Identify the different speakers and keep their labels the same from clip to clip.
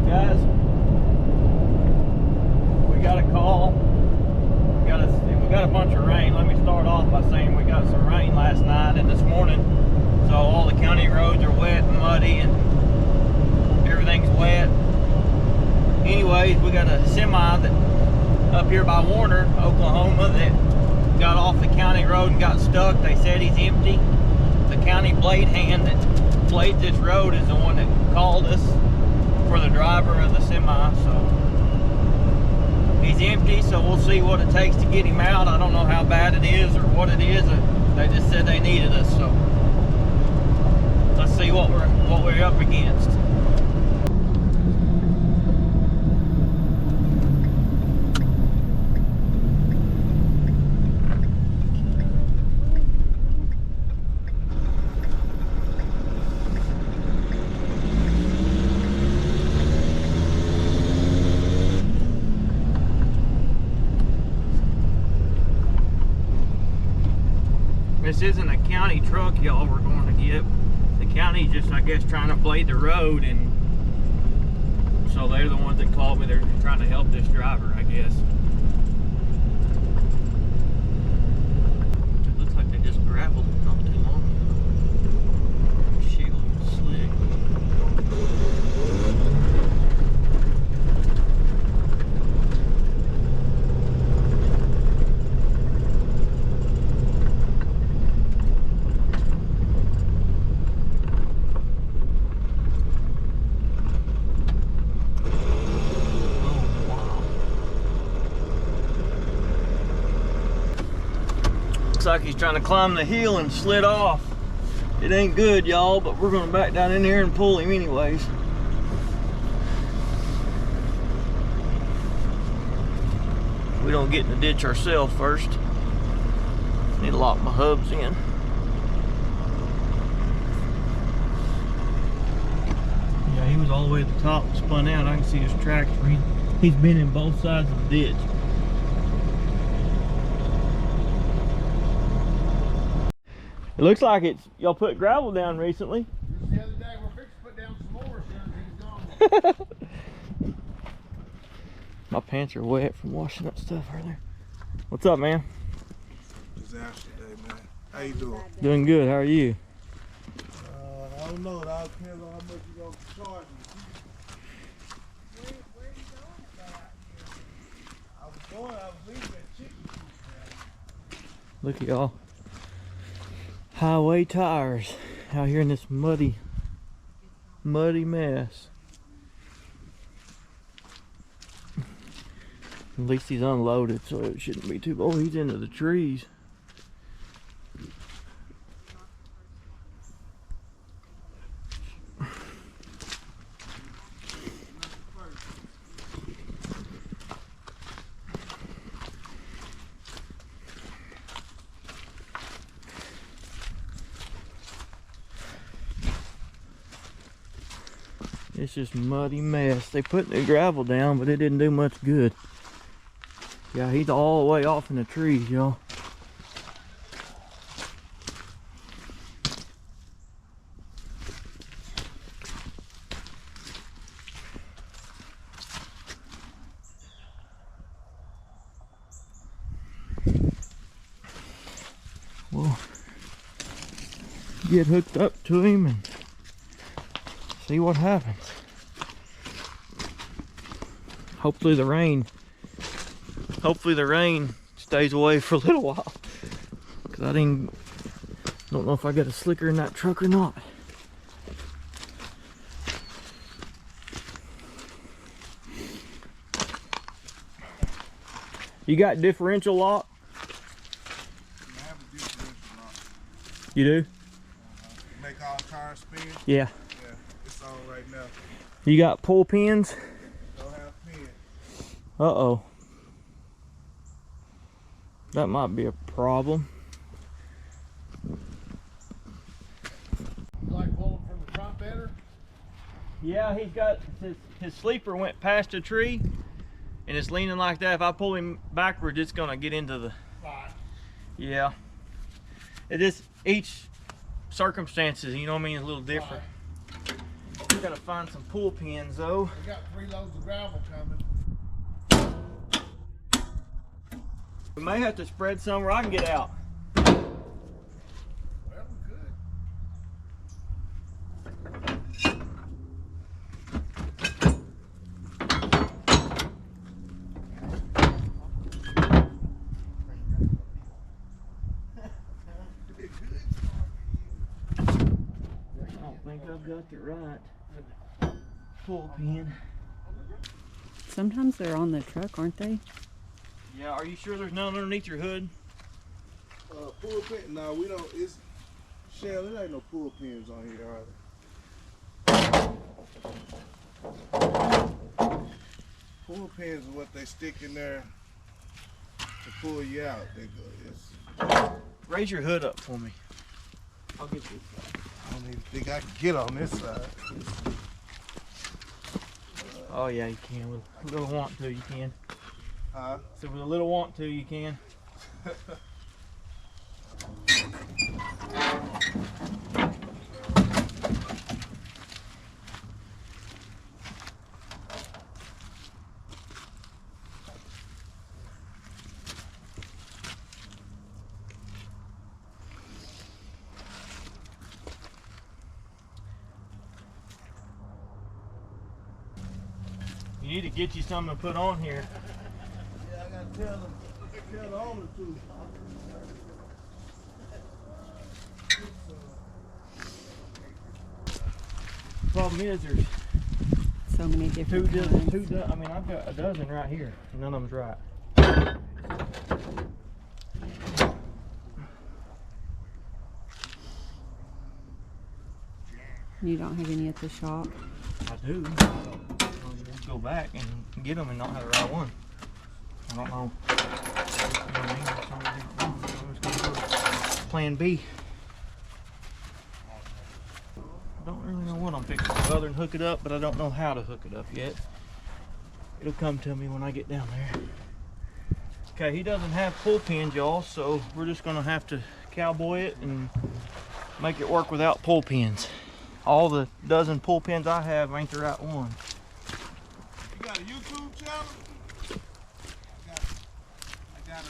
Speaker 1: Guys, we got a call. We got a bunch of rain. Let me start off by saying we got some rain last night and this morning, so all the county roads are wet and muddy and everything's wet. Anyways, we got a semi that up here by Warner, Oklahoma, that got off the county road and got stuck. They said he's empty. The county blade hand that blades this road is the one that called us for the driver of the semi, so he's empty. So we'll see what it takes to get him out. I don't know how bad it is or what it is. They just said they needed us, so let's see what we're up against. This isn't a county truck, y'all, we're going to get. The county just, I guess, trying to blade the road, and so they're the ones that called me. They're trying to help this driver, I guess. It looks like they just gravelled not too long ago. Shield and slick. Looks like he's trying to climb the hill and slid off. It ain't good, y'all, but we're gonna back down in here and pull him anyways. We don't get in the ditch ourselves first. Need to lock my hubs in. Yeah, he was all the way at the top and spun out. I can see his tracks. He's been in both sides of the ditch. It looks like y'all put gravel down recently.
Speaker 2: Just the other day, we're fixing to put down some more as soon as he's gone.
Speaker 1: My pants are wet from washing up stuff earlier. What's up, man?
Speaker 2: Disaster day, man. How you doing?
Speaker 1: Doing good. How are you?
Speaker 2: I don't know. It all depends on how much you're going to charge me. Where are you going about here? I was leaving that chicken coop.
Speaker 1: Look at y'all. Highway tires out here in this muddy mess. At least he's unloaded, so it shouldn't be too. Oh, he's into the trees. It's just muddy mess. They put the gravel down, but it didn't do much good. Yeah, he's all the way off in the trees, y'all. We'll get hooked up to him and see what happens. Hopefully the rain stays away for a little while, because I don't know if I got a slicker in that truck or not. You got differential lock?
Speaker 2: I have a differential lock.
Speaker 1: You do?
Speaker 2: Make all tires spin?
Speaker 1: Yeah.
Speaker 2: Yeah, it's on right now.
Speaker 1: You got pull pins?
Speaker 2: Don't have pins.
Speaker 1: Uh-oh. That might be a problem.
Speaker 2: You like pulling from the front better?
Speaker 1: Yeah, he's got his sleeper went past a tree and it's leaning like that. If I pull him backwards, it's gonna get into the...
Speaker 2: Right.
Speaker 1: Yeah. It is, each circumstances, you know what I mean, is a little different.
Speaker 2: Right.
Speaker 1: Gotta find some pull pins though.
Speaker 2: We got 3 loads of gravel coming.
Speaker 1: We may have to spread some where I can get out.
Speaker 2: Well, we could.
Speaker 1: I don't think I've got the right pull pin.
Speaker 3: Sometimes they're on the truck, aren't they?
Speaker 1: Yeah, are you sure there's none underneath your hood?
Speaker 2: Pull pin? No, we don't. It's Shell. There ain't no pull pins on here, are there? Pull pins are what they stick in there to pull you out. They go. It's,
Speaker 1: Raise your hood up for me. I'll get you.
Speaker 2: I don't even think I can get on this side.
Speaker 1: Oh yeah, you can. With a little want to, you can.
Speaker 2: Huh?
Speaker 1: So with a little want to, you can. You need to get you something to put on here.
Speaker 2: Yeah, I gotta tell the owner to.
Speaker 1: Problem is, there's
Speaker 3: So many
Speaker 1: two
Speaker 3: different
Speaker 1: dozen.
Speaker 3: kinds.
Speaker 1: I mean, I've got a dozen right here. And none of them's right.
Speaker 3: You don't have any at the shop.
Speaker 1: I do. I'll just go back and get them and not have the right one. I don't know. I'm just gonna go to plan B. I don't really know what I'm fixing other than hook it up, but I don't know how to hook it up yet. It'll come to me when I get down there. Okay, he doesn't have pull pins, y'all, so we're just gonna have to cowboy it and make it work without pull pins. All the dozen pull pins I have ain't the right one.
Speaker 2: You got a YouTube channel? I gotta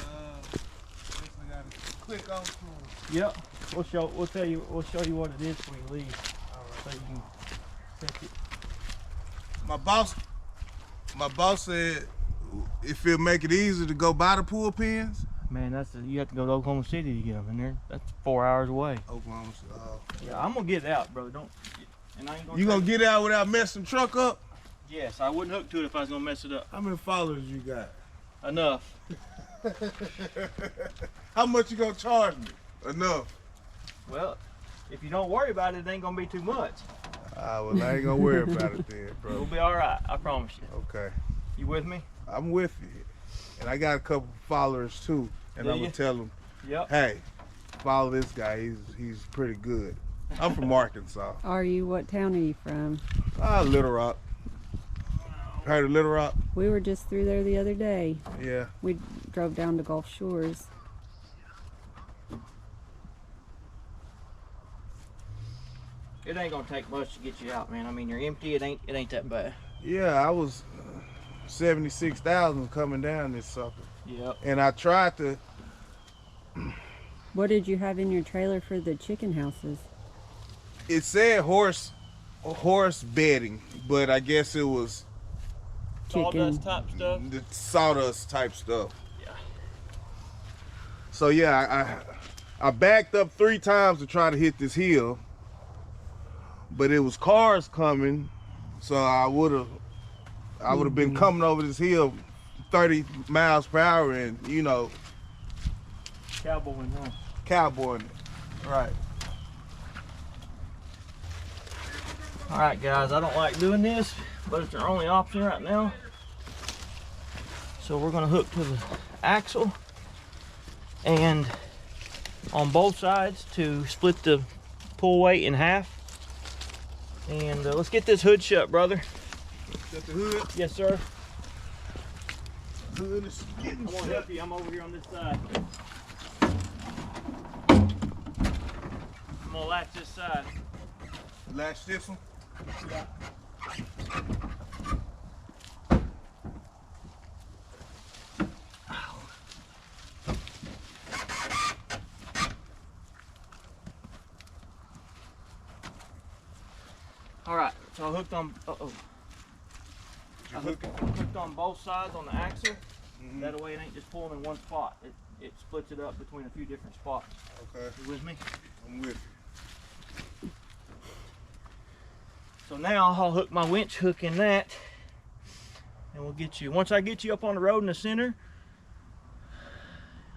Speaker 2: click on to it.
Speaker 1: Yep. We'll show you what it is when you leave. So you can check it.
Speaker 2: My boss said if it'll make it easier to go buy the pull pins.
Speaker 1: Man, you have to go to Oklahoma City to get them, and that's 4 hours away.
Speaker 2: Oklahoma.
Speaker 1: Yeah, I'm gonna get it out, brother. Don't. And I ain't gonna.
Speaker 2: You gonna get out without messing the truck up?
Speaker 1: Yes, I wouldn't hook to it if I was gonna mess it up.
Speaker 2: How many followers you got?
Speaker 1: Enough.
Speaker 2: How much you gonna charge me? Enough.
Speaker 1: Well, if you don't worry about it, it ain't gonna be too much.
Speaker 2: Well, I ain't gonna worry about it then, bro.
Speaker 1: You'll be all right. I promise you.
Speaker 2: Okay.
Speaker 1: You with me?
Speaker 2: I'm with you. And I got a couple followers too, and
Speaker 1: Do
Speaker 2: I'm gonna
Speaker 1: you?
Speaker 2: tell them,
Speaker 1: Yep.
Speaker 2: hey, follow this guy. He's pretty good. I'm from Arkansas.
Speaker 3: Are you? What town are you from?
Speaker 2: Little Rock. Heard of Little Rock?
Speaker 3: We were just through there the other day.
Speaker 2: Yeah.
Speaker 3: We drove down to Gulf Shores.
Speaker 1: It ain't gonna take much to get you out, man. I mean, you're empty. It ain't that bad.
Speaker 2: Yeah, I was 76,000 coming down this sucker.
Speaker 1: Yep.
Speaker 2: And I tried to,
Speaker 3: What did you have in your trailer for the chicken houses?
Speaker 2: it said horse bedding, but I guess it was
Speaker 1: Sawdust type stuff.
Speaker 2: the sawdust type stuff.
Speaker 1: Yeah.
Speaker 2: So yeah, I backed up 3 times to try to hit this hill, but it was cars coming, so I would have been coming over this hill 30 miles per hour and, you know,
Speaker 1: Cowboying, huh?
Speaker 2: cowboying it. Right.
Speaker 1: All right, guys. I don't like doing this, but it's our only option right now. So we're gonna hook to the axle and on both sides to split the pull weight in half. And let's get this hood shut, brother.
Speaker 2: Got the hood.
Speaker 1: Yes, sir.
Speaker 2: Hood is getting
Speaker 1: I want to
Speaker 2: shut.
Speaker 1: help you. I'm over here on this side. I'm gonna latch this side.
Speaker 2: Latch this one.
Speaker 1: Yeah. All right, so I hooked on. I hooked on both sides on the axle.
Speaker 2: Mm-hmm.
Speaker 1: That way it ain't just pulling in one spot. It splits it up between a few different spots.
Speaker 2: Okay.
Speaker 1: You with me?
Speaker 2: I'm with you.
Speaker 1: So now I'll hook my winch hook in that, and we'll get you. Once I get you up on the road in the center,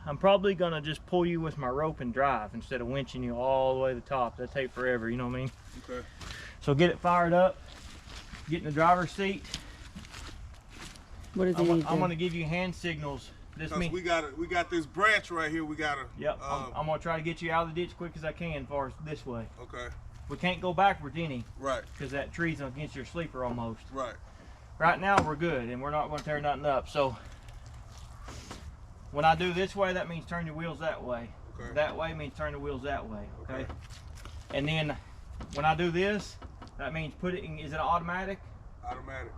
Speaker 1: I'm probably gonna just pull you with my rope and drive instead of winching you all the way to the top. That'd take forever, you know what I mean?
Speaker 2: Okay.
Speaker 1: So get it fired up, get in the driver's seat.
Speaker 3: What does he need?
Speaker 1: I'm gonna give you hand signals. This means
Speaker 2: we got this branch right here. We gotta.
Speaker 1: Yep. I'm gonna try to get you out of the ditch as quick as I can, as far as this way.
Speaker 2: Okay.
Speaker 1: We can't go backwards any.
Speaker 2: Right.
Speaker 1: Because that tree's against your sleeper almost.
Speaker 2: Right.
Speaker 1: Right now we're good, and we're not gonna tear nothing up. So when I do this way, that means turn your wheels that way.
Speaker 2: Okay.
Speaker 1: That way means turn the wheels that way. Okay.
Speaker 2: Okay.
Speaker 1: And then when I do this, that means put it in. Is it automatic?
Speaker 2: Automatic.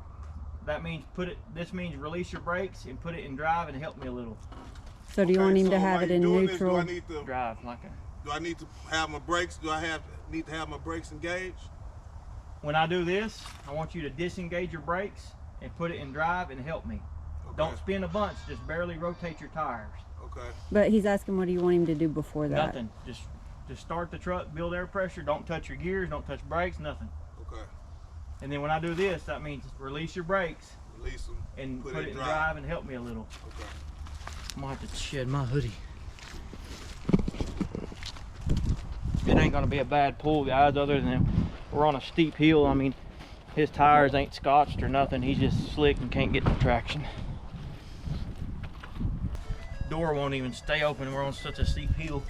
Speaker 1: That means put it. This means release your brakes and put it in drive and help me a little.
Speaker 3: So do you want him to
Speaker 2: so
Speaker 3: have
Speaker 2: while
Speaker 3: it
Speaker 2: you're
Speaker 3: in
Speaker 2: doing
Speaker 3: neutral?
Speaker 2: This, do I need to?
Speaker 1: Drive like a.
Speaker 2: Do I need to have my brakes? Do I need to have my brakes engaged?
Speaker 1: When I do this, I want you to disengage your brakes and put it in drive and help me.
Speaker 2: Okay.
Speaker 1: Don't spin a bunch. Just barely rotate your tires.
Speaker 2: Okay.
Speaker 3: But he's asking, what do you want him to do before that?
Speaker 1: Nothing. Just start the truck, build air pressure. Don't touch your gears. Don't touch brakes. Nothing.
Speaker 2: Okay.
Speaker 1: And then when I do this, that means release your brakes
Speaker 2: Release them.
Speaker 1: and put it in drive and help me a little.
Speaker 2: Okay.
Speaker 1: I'm gonna have to shed my hoodie. It ain't gonna be a bad pull, guys, other than we're on a steep hill. I mean, his tires ain't scotched or nothing. He's just slick and can't get the traction. Door won't even stay open. We're on such a steep hill.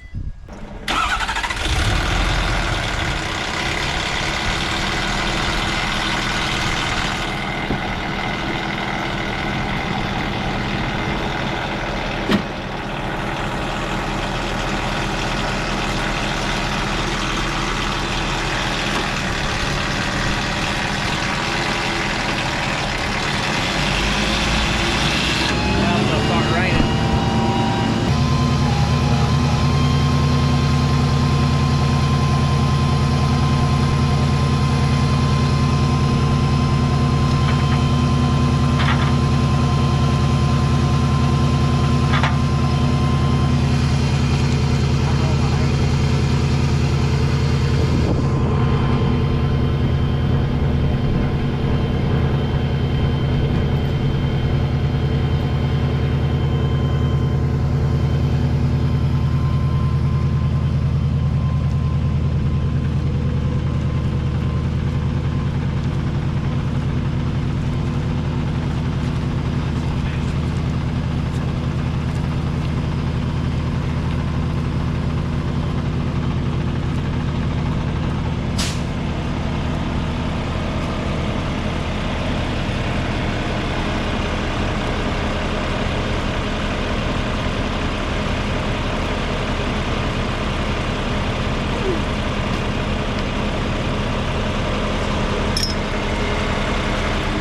Speaker 1: Now it's gonna start raining.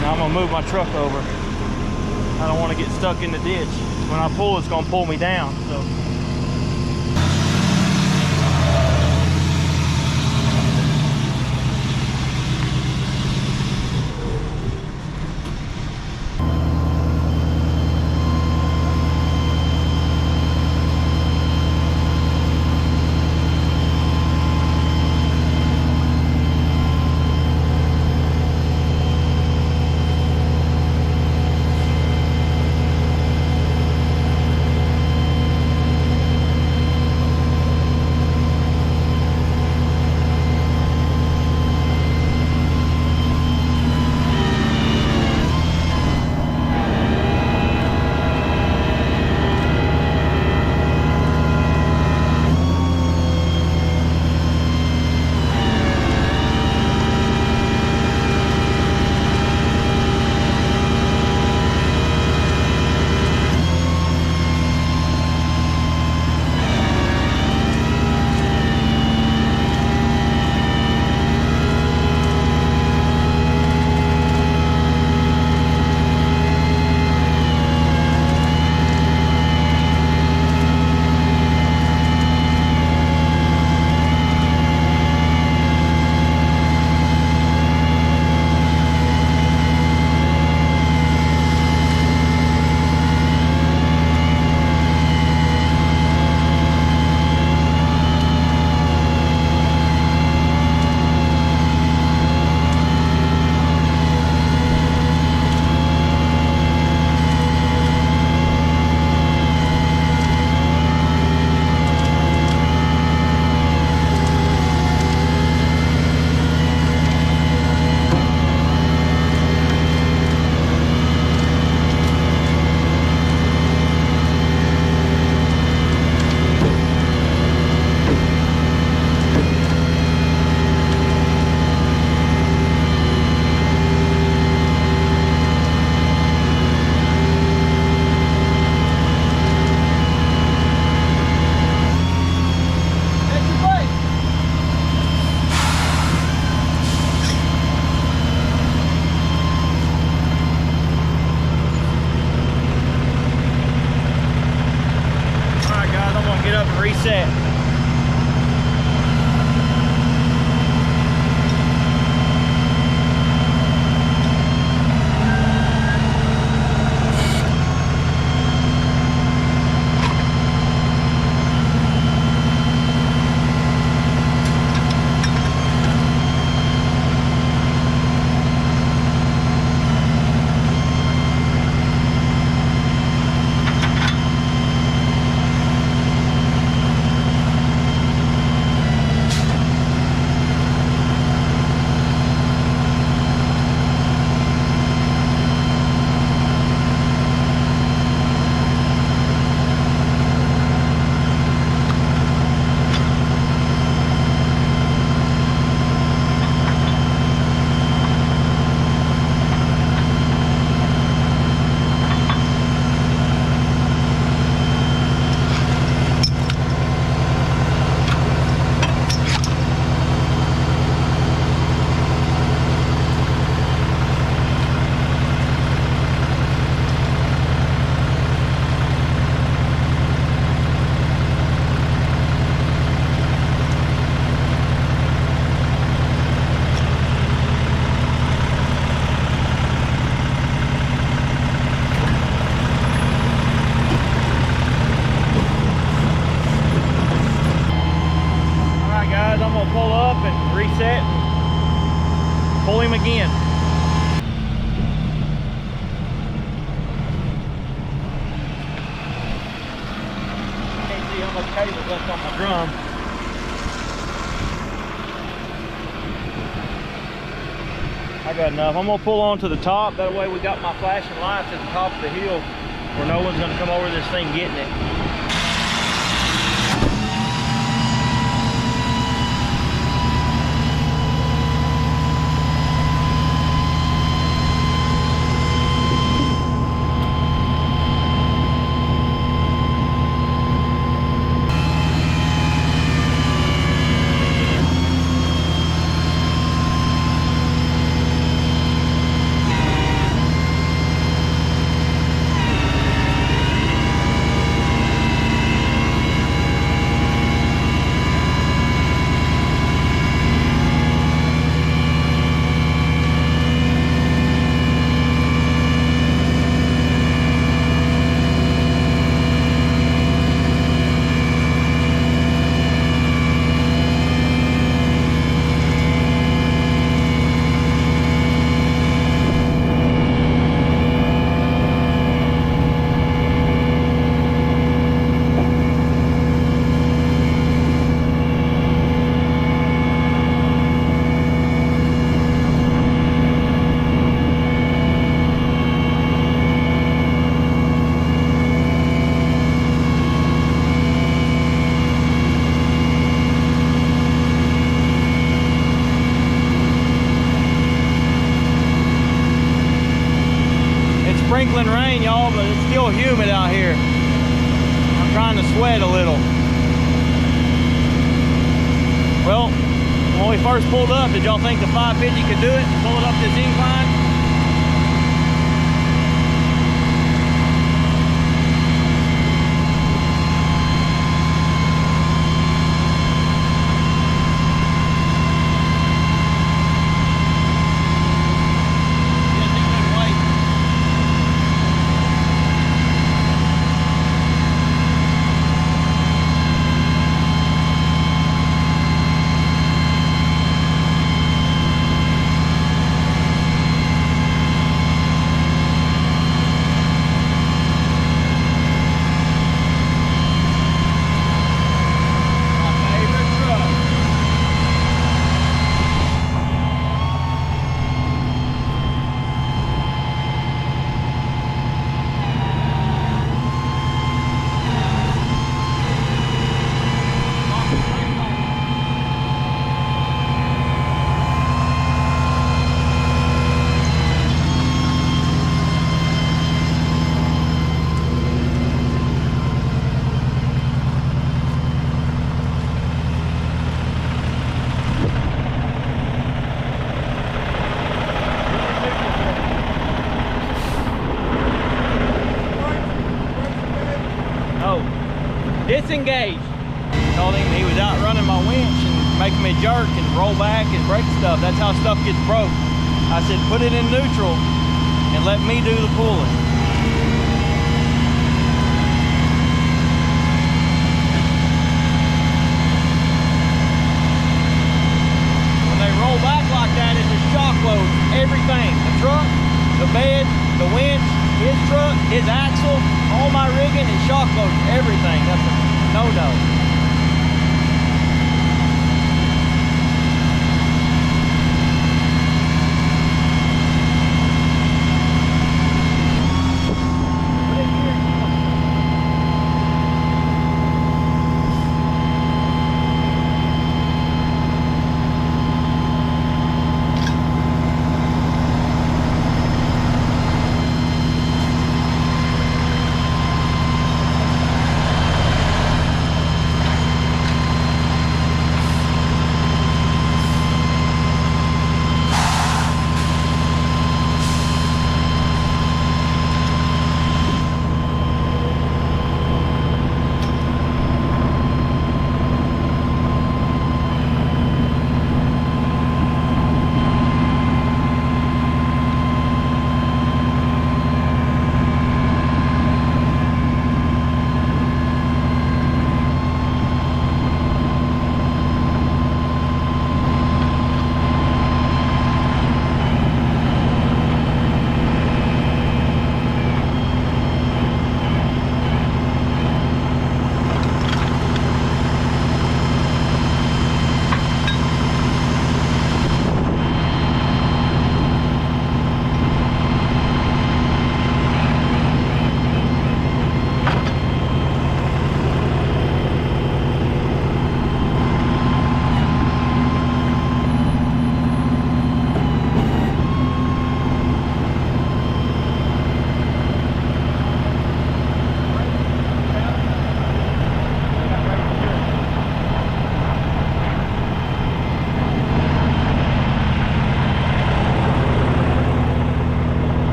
Speaker 1: Now I'm gonna move my truck over. I don't want to get stuck in the ditch. When I pull, it's gonna pull me down. So. reset. I'm gonna pull up and reset and pull him again. Can't see how much cable left on my drum. I got enough. I'm gonna pull on to the top. That way we got my flashing lights at the top of the hill where no one's gonna come over this thing getting it. Sprinkling rain, y'all, but it's still humid out here. I'm trying to sweat a little. Well, when we first pulled up, did y'all think the 550 could do it? Pull it up this incline? Disengage. Told him he was out running my winch and making me jerk and roll back and break stuff. That's how stuff gets broke. I said, put it in neutral and let me do the pulling. When they roll back like that, it just shock loads everything. The truck, the bed, the winch, his truck, his axle, all my rigging, it shock loads everything. That's a no-no.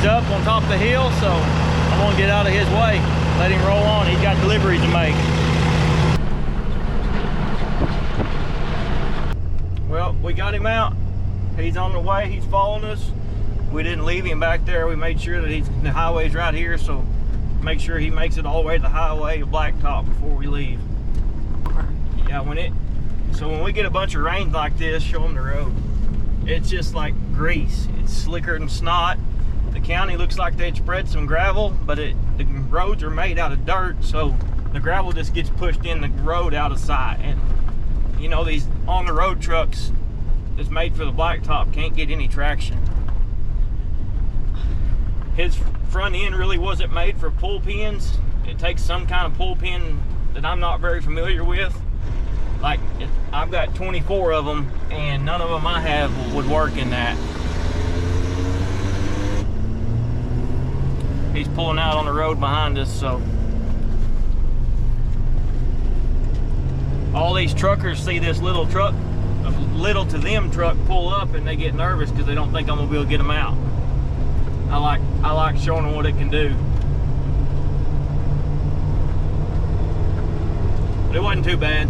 Speaker 1: Up on top of the hill, so I want to get out of his way, let him roll on. He's got deliveries to make. Well, we got him out. He's on the way. He's following us. We didn't leave him back there. We made sure that the highway's right here, so make sure he makes it all the way to the highway to Blacktop before we leave. Yeah, so when we get a bunch of rain like this, show them the road. It's just like grease. It's slicker than snot. The county looks like they'd spread some gravel, but the roads are made out of dirt, so the gravel just gets pushed in the road out of sight. And you know, these on the road trucks that's made for the blacktop can't get any traction. His front end really wasn't made for pull pins. It takes some kind of pull pin that I'm not very familiar with. Like, I've got 24 of them, and none of them I have would work in that. He's pulling out on the road behind us, so. All these truckers see this little truck, a little to them truck pull up, and they get nervous because they don't think I'm gonna be able to get them out. I like showing them what it can do. But it wasn't too bad.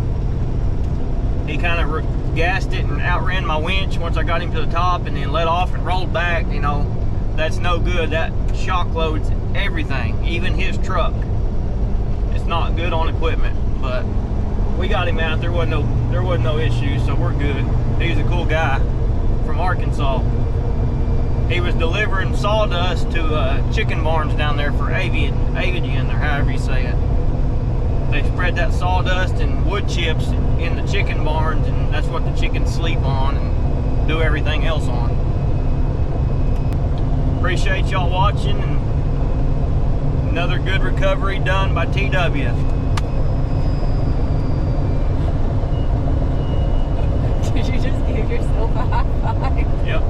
Speaker 1: He kind of gassed it and outran my winch once I got him to the top, and then let off and rolled back. You know, that's no good. That shock loads everything, even his truck. It's not good on equipment, but we got him out. There wasn't no issue, so we're good. He's a cool guy from Arkansas. He was delivering sawdust to chicken barns down there for Avian, or however you say it. They spread that sawdust and wood chips in the chicken barns, and that's what the chickens sleep on and do everything else on. Appreciate y'all watching, and another good recovery done by TW.
Speaker 3: Did you just give yourself a high five?
Speaker 1: Yep.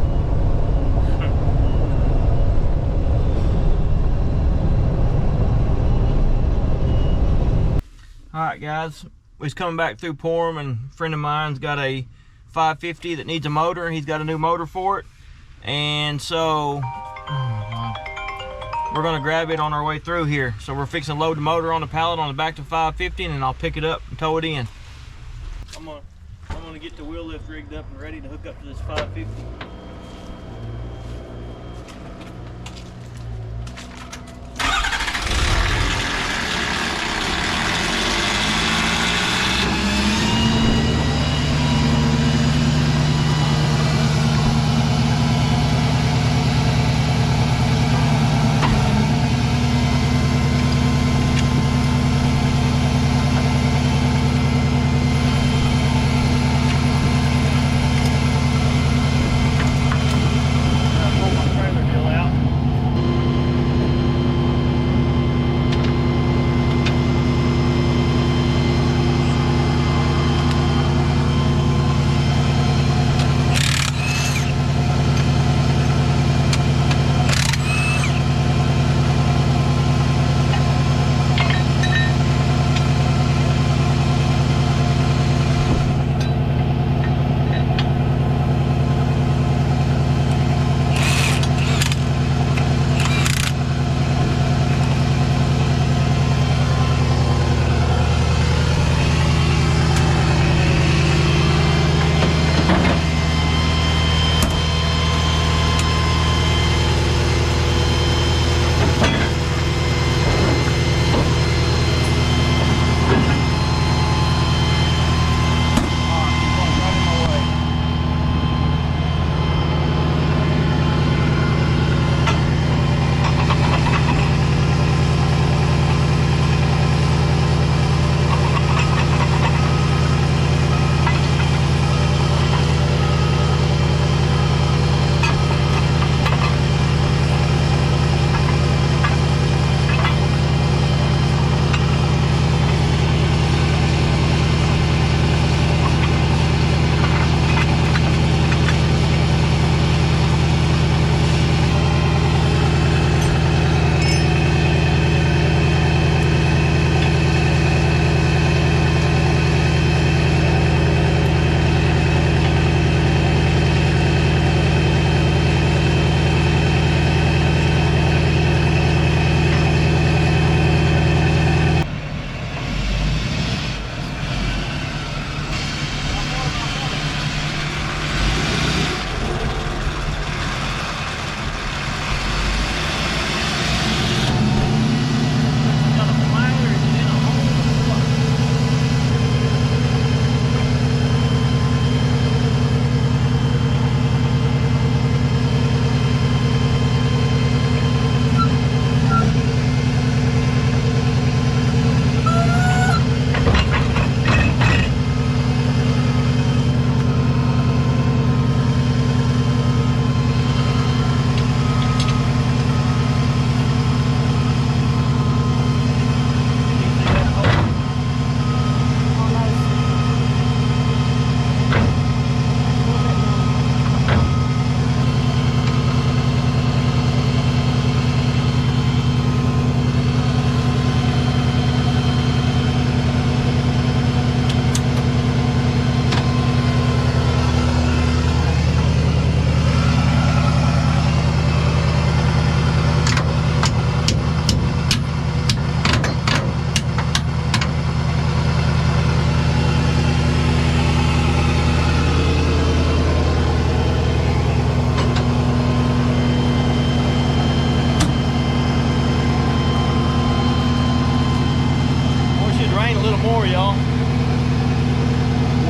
Speaker 1: Alright guys, we was coming back through Porm, and a friend of mine's got a 550 that needs a motor. He's got a new motor for it, and so we're gonna grab it on our way through here. So we're fixing to load the motor on the pallet on the back to 550, and then I'll pick it up and tow it in. I'm gonna get the wheel lift rigged up and ready to hook up to this 550.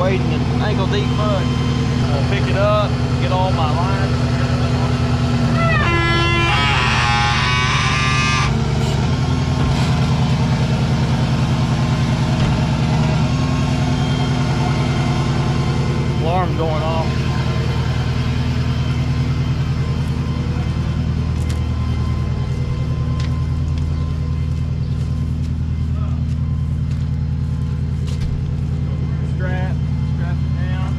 Speaker 1: wading in ankle deep mud. I'm gonna pick it up, get all my lines. Alarm's going off. Strap it down.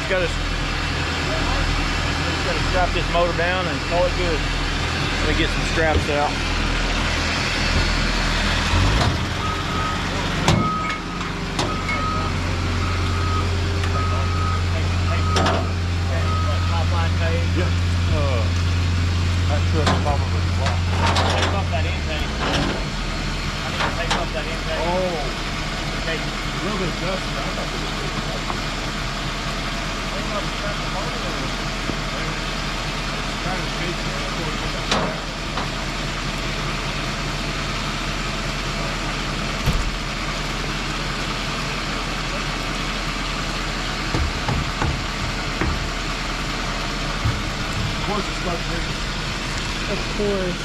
Speaker 1: just gotta strap this motor down and call it good. Let me get some straps out.
Speaker 2: Yeah. That truck's probably blocked.
Speaker 1: Take off that intake. I need to take off that intake.
Speaker 2: Oh.
Speaker 1: Okay.
Speaker 2: A little bit of dust. I thought it was kind of shaky. Of course it's not big.
Speaker 3: Of course.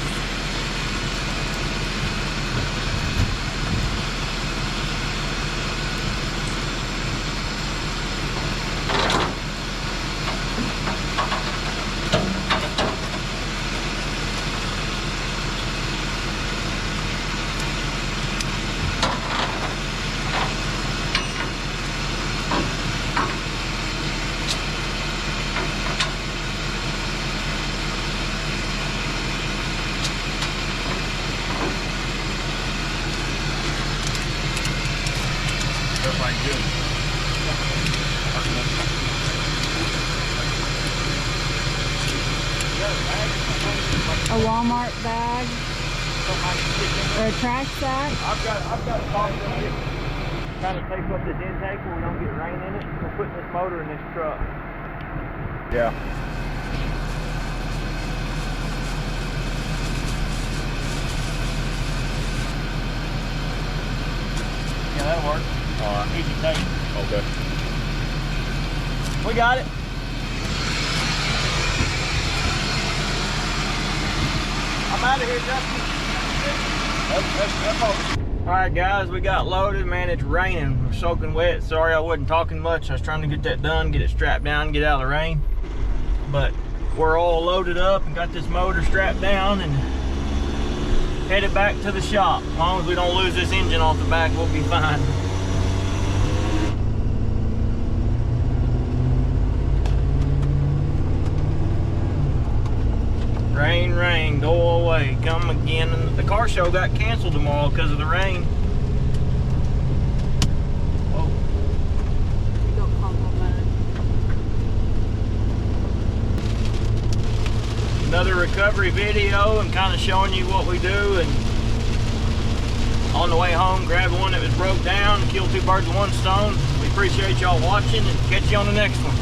Speaker 2: Everybody good.
Speaker 3: A Walmart bag or a trash sack.
Speaker 1: I've got a box of it. Trying to take up this intake where we don't get rain in it. We're putting this motor in this truck.
Speaker 2: Yeah.
Speaker 1: Yeah, that'll work.
Speaker 2: All right.
Speaker 1: Easy take.
Speaker 2: Okay.
Speaker 1: We got it. I'm out of here, Justin.
Speaker 2: That's all.
Speaker 1: All right, guys, we got loaded. Man, it's raining. We're soaking wet. Sorry I wasn't talking much. I was trying to get that done, get it strapped down, get out of the rain. But we're all loaded up and got this motor strapped down and headed back to the shop. As long as we don't lose this engine off the back, we'll be fine. Rain, rain, go away, come again. And the car show got canceled tomorrow because of the rain. Whoa. Another recovery video and kind of showing you what we do. And on the way home, grabbed one that was broke down, killed two birds with one stone. We appreciate y'all watching and catch you on the next one.